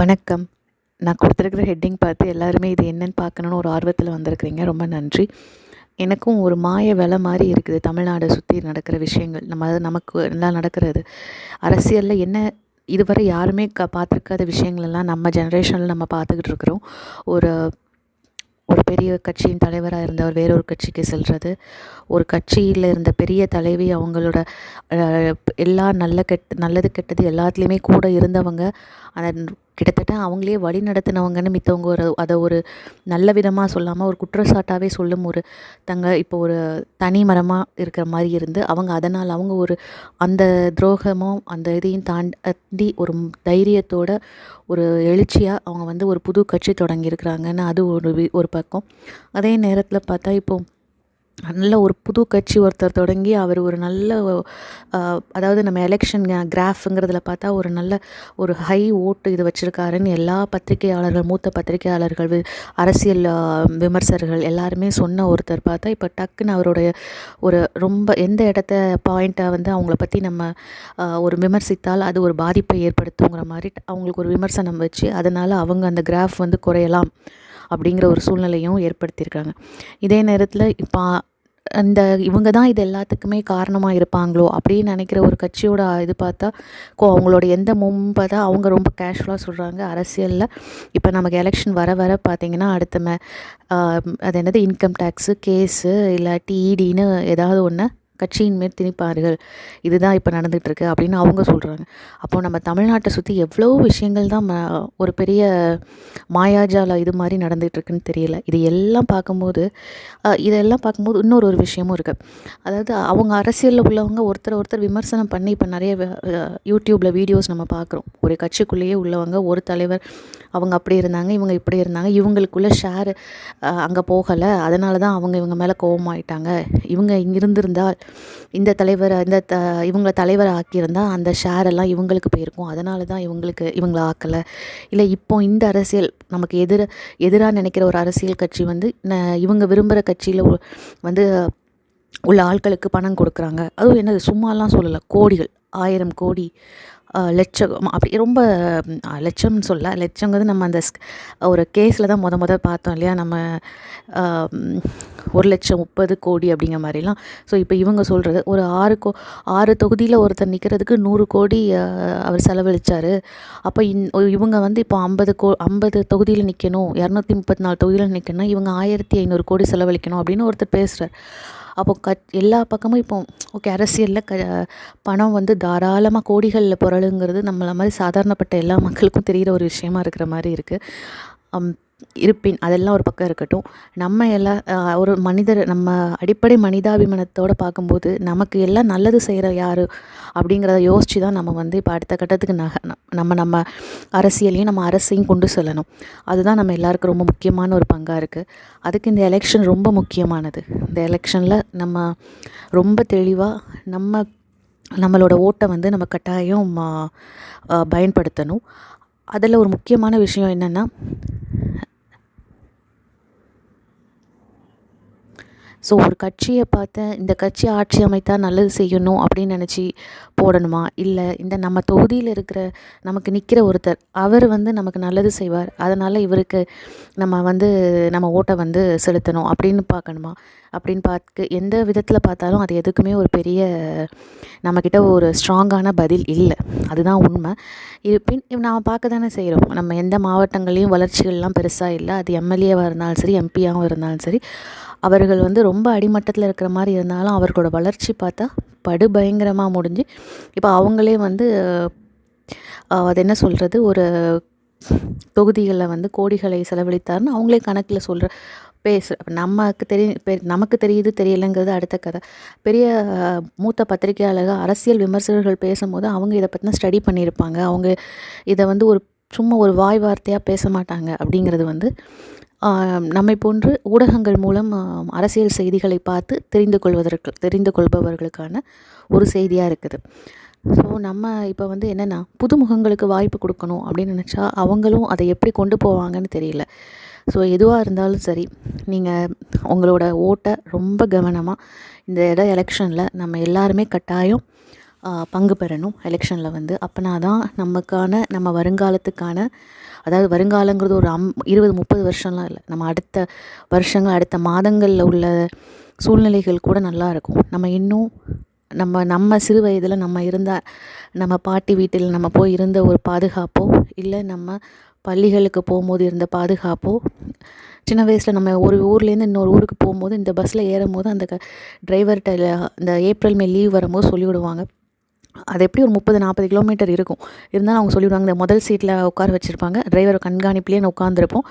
வணக்கம். நான் கொடுத்துருக்குற ஹெட்டிங் பார்த்து எல்லாருமே இது என்னன்னு பார்க்கணுன்னு ஒரு ஆர்வத்தில் வந்திருக்கிறீங்க. ரொம்ப நன்றி. எனக்கும் ஒரு மாய வலை மாரி இருக்குது தமிழ்நாட சுற்றி நடக்கிற விஷயங்கள். நமக்கு எல்லாம் நடக்கிறது. அரசியலில் என்ன இதுவரை யாருமே பார்த்துருக்காத விஷயங்களெல்லாம் நம்ம ஜெனரேஷனில் நம்ம பார்த்துக்கிட்டு இருக்கிறோம். ஒரு ஒரு பெரிய கட்சியின் தலைவராக இருந்தவர் வேறொரு கட்சிக்கு செல்வது, ஒரு கட்சியில் இருந்த பெரிய தலைவி அவங்களோட எல்லா நல்லது கெட்டது எல்லாத்துலேயுமே கூட இருந்தவங்க, அதை கிட்டத்தட்ட அவங்களே வழி நடத்தினவங்கன்னு மித்தவங்க அதை ஒரு நல்ல விதமாக சொல்லாமல் ஒரு குற்றச்சாட்டாகவே சொல்லும் இப்போ ஒரு தனி மரமாக இருக்கிற மாதிரி இருந்து அதனால் அவங்க ஒரு அந்த துரோகமும் அந்த இதையும் தாண்டி ஒரு தைரியத்தோட ஒரு எழுச்சியாக அவங்க ஒரு புது கட்சி தொடங்கியிருக்கிறாங்கன்னு அது ஒரு பக்கம். அதே நேரத்தில் பார்த்தா இப்போது நல்ல ஒரு புது கட்சி ஒருத்தர் தொடங்கி அவர் ஒரு நல்ல அதாவது நம்ம எலெக்ஷன் கிராஃபுங்கிறதுல பார்த்தா ஒரு நல்ல ஒரு ஹை ஓட்டு இது வச்சுருக்காருன்னு எல்லா பத்திரிகையாளர்கள், மூத்த பத்திரிகையாளர்கள், அரசியல் விமர்சகர்கள் எல்லாருமே சொன்ன ஒருத்தர் பார்த்தா இப்போ டக்குன்னு அவருடைய ஒரு ரொம்ப எந்த பாயிண்ட்டை அவங்கள பற்றி நம்ம ஒரு விமர்சித்தால் அது ஒரு பாதிப்பை ஏற்படுத்துங்கிற மாதிரி அவங்களுக்கு ஒரு விமர்சனம் வச்சு அதனால் அவங்க அந்த கிராஃப் குறையலாம் அப்படிங்கிற ஒரு சூழ்நிலையும் ஏற்படுத்தியிருக்காங்க. இதே நேரத்தில் இப்போ இவங்க தான் இது எல்லாத்துக்குமே காரணமாக இருப்பாங்களோ அப்படின்னு நினைக்கிற ஒரு கட்சியோட இது பார்த்தா அவங்களோட எந்த முன்பதை அவங்க ரொம்ப கேஷுவலாக சொல்கிறாங்க. அரசியலில் இப்போ நமக்கு எலெக்ஷன் வர வர பார்த்திங்கன்னா அடுத்த அது என்னது இன்கம் டேக்ஸு கேஸு இல்லாட்டி ஈடின்னு ஏதாவது ஒன்று கட்சியின் மேல் திணிப்பார்கள். இதுதான் இப்போ நடந்துகிட்ருக்கு அப்படின்னு அவங்க சொல்கிறாங்க. அப்போது நம்ம தமிழ்நாட்டை சுற்றி எவ்வளோ விஷயங்கள் தான் ஒரு பெரிய மாயாஜால இது மாதிரி நடந்துகிட்ருக்குன்னு தெரியல. இதெல்லாம் பார்க்கும்போது இன்னொரு விஷயமும் இருக்குது. அதாவது அவங்க அரசியலில் உள்ளவங்க ஒருத்தர் விமர்சனம் பண்ணி இப்போ நிறைய யூடியூப்பில் வீடியோஸ் நம்ம பார்க்குறோம். ஒரு கட்சிக்குள்ளேயே உள்ளவங்க ஒரு தலைவர் அவங்க அப்படி இருந்தாங்க, இவங்க இப்படி இருந்தாங்க, இவங்களுக்குள்ள ஷேரு அங்கே போகலை, அதனால தான் இவங்க மேலே கோபமாயிட்டாங்க, இவங்க இங்கே இருந்திருந்தால் இந்த தலைவரை இவங்களை தலைவரை ஆக்கியிருந்தால் அந்த ஷேரெல்லாம் இவங்களுக்கு போயிருக்கும், அதனால தான் இவங்களை ஆக்கலை. இல்லை இப்போ இந்த அரசியல் நமக்கு எதிராக நினைக்கிற ஒரு அரசியல் கட்சி இவங்க விரும்புகிற கட்சியில் உள்ள ஆட்களுக்கு பணம் கொடுக்குறாங்க. அதுவும் என்னது சும்மாலாம் சொல்லலை, கோடிகள், 1000 கோடி, லட்சம், அப்படி ரொம்ப லட்சம்னு லட்சங்கிறது நம்ம அந்த ஒரு கேஸில் தான் முத பார்த்தோம் இல்லையா, நம்ம 1,30,30 கோடி அப்படிங்கிற மாதிரிலாம். ஸோ இப்போ இவங்க சொல்கிறது ஒரு 6 தொகுதியில் ஒருத்தர் நிற்கிறதுக்கு 100 கோடி அவர் செலவழித்தார். அப்போ இவங்க இப்போ 50 தொகுதியில் நிற்கணும், 234 தொகுதியில் நிற்கணும், இவங்க 1,500 கோடி செலவழிக்கணும் அப்படின்னு ஒருத்தர் பேசுகிறார். அப்போது எல்லா பக்கமும் இப்போ ஓகே, அரசியலில் பணம் தாராளமாக கோடிகளில் புரளுங்கிறது நம்மள மாதிரி சாதாரணப்பட்ட எல்லா மக்களுக்கும் தெரிகிற ஒரு விஷயமா இருக்கிற மாதிரி இருக்குது. இருப்பின் அதெல்லாம் ஒரு பக்கம் இருக்கட்டும். நம்ம ஒரு மனிதர் நம்ம அடிப்படை மனிதாபிமானத்தோடு பார்க்கும்போது நமக்கு எல்லாம் நல்லது செய்கிற யார் அப்படிங்கிறத யோசித்து தான் நம்ம இப்போ அடுத்த கட்டத்துக்கு நம்ம அரசியலையும் நம்ம அரசையும் கொண்டு செல்லணும். அதுதான் நம்ம எல்லாருக்கும் ரொம்ப முக்கியமான ஒரு பங்காக இருக்குது. அதுக்கு இந்த எலெக்ஷன் ரொம்ப முக்கியமானது. இந்த எலெக்ஷனில் நம்ம ரொம்ப தெளிவாக நம்மளோட ஓட்டை நம்ம கட்டாயம் பயன்படுத்தணும். அதில் ஒரு முக்கியமான விஷயம் என்னென்னா, ஸோ ஒரு கட்சியை பார்த்து இந்த கட்சி ஆட்சி அமைத்தா நல்லது செய்யணும் அப்படின்னு நினச்சி போடணுமா, இல்லை இந்த நம்ம தொகுதியில் இருக்கிற நமக்கு நிற்கிற ஒருத்தர் அவர் நமக்கு நல்லது செய்வார், அதனால் இவருக்கு நம்ம ஓட்டை செலுத்தணும் அப்படின்னு பார்க்கணுமா அப்படின்னு எந்த விதத்தில் பார்த்தாலும் அது எதுக்குமே ஒரு பெரிய நம்மக்கிட்ட ஒரு ஸ்ட்ராங்கான பதில் இல்லை. அதுதான் உண்மை. இருப்பின் நாம் பார்க்க தானே செய்கிறோம். நம்ம எந்த மாவட்டங்களையும் வளர்ச்சிகள்லாம் பெருசாக இல்லை. அது எம்எல்ஏவாக இருந்தாலும் சரி, எம்பியாகவும் இருந்தாலும் சரி, அவர்கள் ரொம்ப அடிமட்டத்தில் இருக்கிற மாதிரி இருந்தாலும் அவர்களோட வளர்ச்சி பார்த்தா படுபயங்கரமாக முடிஞ்சு இப்போ அவங்களே அது என்ன சொல்கிறது, ஒரு தொகுதிகளில் கோடிகளை செலவழித்தார்னு அவங்களே கணக்கில் நமக்கு தெரியுது தெரியலைங்கிறது அடுத்த கதை. பெரிய மூத்த பத்திரிகையாளர்கள், அரசியல் விமர்சகர்கள் பேசும்போது அவங்க இதை பற்றின ஸ்டடி பண்ணியிருப்பாங்க. அவங்க இதை சும்மா ஒரு வாய் வார்த்தையாக பேச மாட்டாங்க. அப்படிங்கிறது நம்மை போன்று ஊடகங்கள் மூலம் அரசியல் செய்திகளை பார்த்து தெரிந்து கொள்பவர்களுக்கான ஒரு செய்தியாக இருக்குது. ஸோ நம்ம இப்போ என்னென்னா புதுமுகங்களுக்கு வாய்ப்பு கொடுக்கணும் அப்படின்னு நினச்சா அவங்களும் அதை எப்படி கொண்டு போவாங்கன்னு தெரியல. ஸோ எதுவாக இருந்தாலும் சரி, நீங்கள் உங்களோட ஓட்டை ரொம்ப கவனமாக இந்த எலெக்ஷனில் நம்ம எல்லாருமே கட்டாயம் பங்கு பெறணும் எலெக்ஷனில் வந்து. அப்போனா தான் நம்ம வருங்காலத்துக்கான, அதாவது வருங்காலங்கிறது ஒரு 20-30 வருஷம்லாம் இல்லை, நம்ம அடுத்த வருஷங்கள் அடுத்த மாதங்களில் உள்ள சூழ்நிலைகள் கூட நல்லா இருக்கும். நம்ம இன்னும் நம்ம சிறு வயதில் நம்ம பாட்டி வீட்டில் நம்ம போய் இருந்த ஒரு பாதுகாப்போ, இல்லை நம்ம பள்ளிகளுக்கு போகும்போது இருந்த பாதுகாப்போ, சின்ன வயசில் நம்ம ஒரு ஊர்லேருந்து இன்னொரு ஊருக்கு போகும்போது இந்த பஸ்ஸில் ஏறும்போது அந்த டிரைவர்கிட்ட இந்த ஏப்ரல் மே லீவ் வரும்போது சொல்லிவிடுவாங்க. அது எப்படி ஒரு 30-40 கிலோமீட்டர் இருக்கும். இருந்தாலும் அவங்க சொல்லிவிடுவாங்க, இந்த முதல் சீட்டில் உட்கார வச்சுருப்பாங்க, டிரைவர் கண்காணிப்புலேயே நான் உட்காந்துருப்போம்.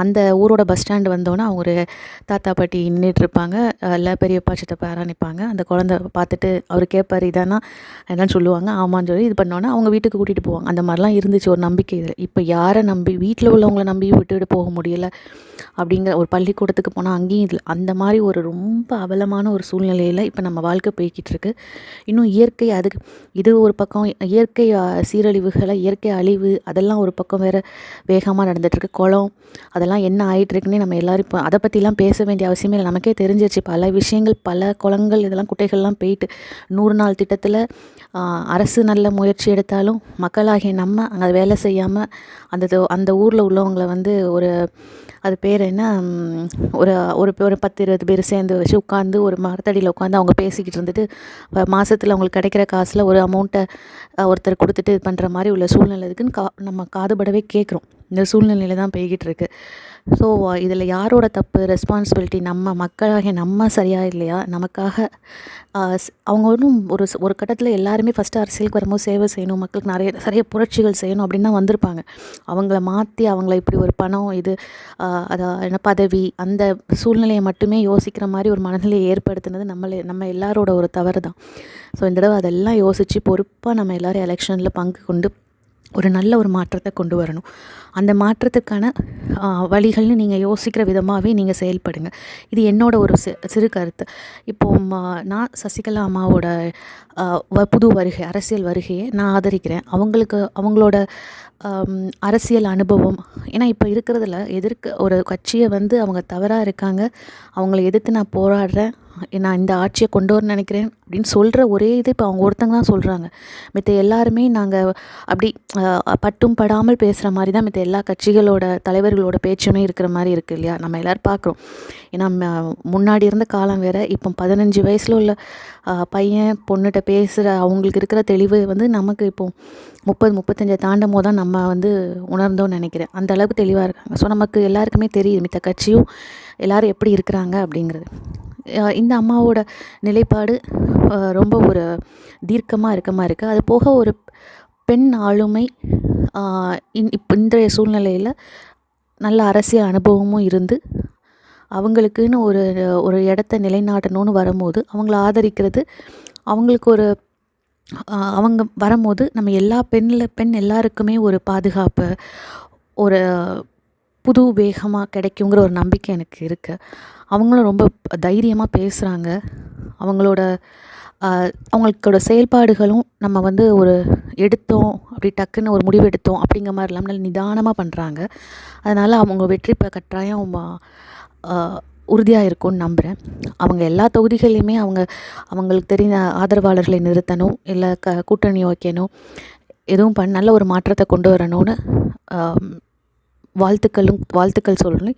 அந்த ஊரோட பஸ் ஸ்டாண்டு வந்தோன்னே அவங்க ஒரு தாத்தா பாட்டி நின்றுட்டுருப்பாங்க, இல்லை பெரியப்பா சித்தப்பா யாராக நிற்பாங்க. அந்த குழந்தை பார்த்துட்டு அவர் கேட்பார், இதானா என்னன்னு சொல்லுவாங்க, ஆமான்னு சொல்லி இது பண்ணோன்னே அவங்க வீட்டுக்கு கூட்டிகிட்டு போவாங்க. அந்த மாதிரிலாம் இருந்துச்சு ஒரு நம்பிக்கை இதில். இப்போ யாரை நம்பி, வீட்டில் உள்ளவங்கள நம்பி விட்டுட்டு போக முடியலை அப்படிங்கிற ஒரு பள்ளிக்கூடத்துக்கு போனால் அங்கேயும் இதில் அந்த மாதிரி ஒரு ரொம்ப அவலமான ஒரு சூழ்நிலையில் இப்போ நம்ம வாழ்க்கை போய்கிட்டு இருக்கு. இன்னும் இயற்கை இது ஒரு பக்கம், இயற்கை சீரழிவுகளை, இயற்கை அழிவு அதெல்லாம் ஒரு பக்கம் வேறு வேகமாக நடந்துகிட்ருக்கு. குளம் அதெல்லாம் என்ன ஆகிட்டுருக்குன்னே நம்ம எல்லோரும் இப்போ அதை பற்றிலாம் பேச வேண்டிய அவசியமே இல்லை. நமக்கே தெரிஞ்சிருச்சு பல விஷயங்கள், பல குளங்கள் இதெல்லாம் குட்டைகள்லாம் போயிட்டு. 100 நாள் திட்டத்தில் அரசு நல்ல முயற்சி எடுத்தாலும் மக்களாகிய நம்ம அங்கே வேலை செய்யாமல் அந்த ஊரில் உள்ளவங்களை வந்து அது பேர் என்ன, ஒரு 10-20 பேர் சேர்ந்து வச்சு உட்காந்து ஒரு மரத்தடியில் உட்காந்து அவங்க பேசிக்கிட்டு இருந்துட்டு மாதத்தில் அவங்களுக்கு கிடைக்கிற காசில் ஒரு அமௌண்ட்டை ஒருத்தர் கொடுத்துட்டு இது பண்ணுற மாதிரி உள்ள சூழ்நிலை இருக்குன்னு நம்ம காதுபடவே கேட்குறோம். இந்த சூழ்நிலையில் தான் போய்கிட்டு இருக்கு. ஸோ இதில் யாரோட தப்பு, ரெஸ்பான்சிபிலிட்டி நம்ம மக்களாகிய நம்ம சரியா இல்லையா? நமக்காக அவங்க ஒன்றும் ஒரு கட்டத்தில் எல்லாருமே ஃபஸ்ட்டு அரசியலுக்கு வரும்போது சேவை செய்யணும், மக்களுக்கு நிறைய புரட்சிகள் செய்யணும் அப்படின்னு தான் வந்திருப்பாங்க. அவங்கள மாற்றி அவங்கள இப்படி ஒரு பணம் என்ன பதவி அந்த சூழ்நிலையை மட்டுமே யோசிக்கிற மாதிரி ஒரு மனநிலையை ஏற்படுத்தினது நம்ம எல்லாரோட ஒரு தவறு தான். ஸோ இந்த தடவை அதெல்லாம் யோசித்து பொறுப்பாக நம்ம எல்லோரும் எலெக்ஷனில் பங்கு கொண்டு ஒரு நல்ல ஒரு மாற்றத்தை கொண்டு வரணும். அந்த மாற்றத்துக்கான வழிகள்னு நீங்கள் யோசிக்கிற விதமாகவே நீங்கள் செயல்படுங்க. இது என்னோட ஒரு சிறு கருத்து. இப்போது நான் சசிகலா அம்மாவோட புது வருகை, அரசியல் வருகையை நான் ஆதரிக்கிறேன். அவங்களோட அரசியல் அனுபவம், ஏன்னா இப்போ இருக்கிறதுல எதிர்க்க ஒரு கட்சியை வந்து அவங்க தவறாக இருக்காங்க, அவங்கள எதிர்த்து நான் போராடுறேன், நான் இந்த ஆட்சியை கொண்டு வரணும்னு நினைக்கிறேன் அப்படின்னு சொல்கிற ஒரே இது இப்போ அவங்க ஒருத்தங்க தான் சொல்கிறாங்க. மற்ற எல்லாருமே நாங்கள் அப்படி பட்டும் படாமல் பேசுகிற மாதிரி தான் மற்ற எல்லா கட்சிகளோட தலைவர்களோட பேச்சுமே இருக்கிற மாதிரி இருக்குது இல்லையா? நம்ம எல்லோரும் பார்க்குறோம். ஏன்னா முன்னாடி இருந்த காலம் வேறு, இப்போ 15 வயசில் உள்ள பையன் பொண்ணுகிட்ட பேசுகிற அவங்களுக்கு இருக்கிற தெளிவு வந்து நமக்கு இப்போது 30-35 தாண்டும் போது தான் நம்ம வந்து உணர்ந்தோன்னு நினைக்கிறேன். அந்த அளவுக்கு தெளிவாக இருக்காங்க. ஸோ நமக்கு எல்லாருக்குமே தெரியுது மற்ற கட்சியும் எல்லோரும் எப்படி இருக்கிறாங்க அப்படிங்கிறது. இந்த அம்மாவோட நிலைப்பாடு ரொம்ப ஒரு தீர்க்கமாக இருக்குது. அது போக ஒரு பெண் ஆளுமை இன்றைய சூழ்நிலையில் நல்ல அரசியல் அனுபவமும் இருந்து அவங்களுக்குன்னு ஒரு இடத்த நிலைநாட்டணும்னு வரும்போது அவங்கள ஆதரிக்கிறது, அவங்களுக்கு அவங்க வரும்போது நம்ம பெண் எல்லாருக்குமே ஒரு பாதுகாப்பு, ஒரு புது வேகமாக கிடைக்குங்கிற ஒரு நம்பிக்கை எனக்கு இருக்குது. அவங்களும் ரொம்ப தைரியமாக பேசுகிறாங்க. அவங்களோட செயல்பாடுகளும் நம்ம வந்து ஒரு எடுத்தோம் அப்படி டக்குன்னு ஒரு முடிவு எடுத்தோம் அப்படிங்கிற மாதிரி இல்லாமல் நல்ல நிதானமாக பண்ணுறாங்க. அதனால் அவங்க வெற்றி கட்டாயம் உறுதியாக இருக்கும்னு நம்புகிறேன். அவங்க எல்லா தொகுதிகளையுமே அவங்களுக்கு தெரிந்த ஆதரவாளர்களை நிறுத்தணும், இல்லை கூட்டணி வைக்கணும், எதுவும் நல்ல ஒரு மாற்றத்தை கொண்டு வரணும்னு வாழ்த்துக்கள் சொல்லணும்.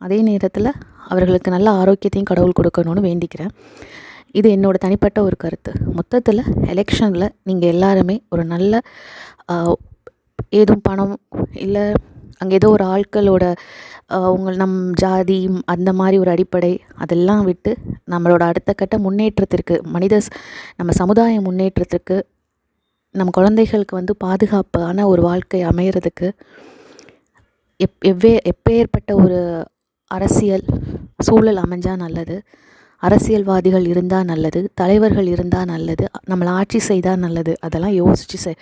அதே நேரத்தில் அவர்களுக்கு நல்ல ஆரோக்கியத்தையும் கடவுள் கொடுக்கணும்னு வேண்டிக்கிறேன். இது என்னோடய தனிப்பட்ட ஒரு கருத்து. மொத்தத்தில் எலெக்ஷனில் நீங்கள் எல்லாருமே ஒரு நல்ல ஏதும் பணம் இல்லை அங்கே ஏதோ ஒரு ஆட்களோட நம் ஜாதி அந்த மாதிரி ஒரு அடிப்படை அதெல்லாம் விட்டு நம்மளோட அடுத்த கட்ட முன்னேற்றத்திற்கு, நம்ம சமுதாய முன்னேற்றத்துக்கு, நம்ம குழந்தைகளுக்கு வந்து பாதுகாப்பான ஒரு வாழ்க்கை அமைகிறதுக்கு எப்பேற்பட்ட ஒரு அரசியல் சூழல் அமைஞ்சால் நல்லது, அரசியல்வாதிகள் இருந்தால் நல்லது, தலைவர்கள் இருந்தால் நல்லது, நம்மளை ஆட்சி செய்தால் நல்லது, அதெல்லாம் யோசித்து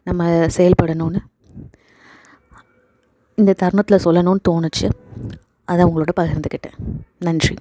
நம்ம செயல்படணும்னு இந்த தருணத்தில் சொல்லணும்னு தோணுச்சு. அதை உங்களோட பகிர்ந்துக்கிட்டேன். நன்றி.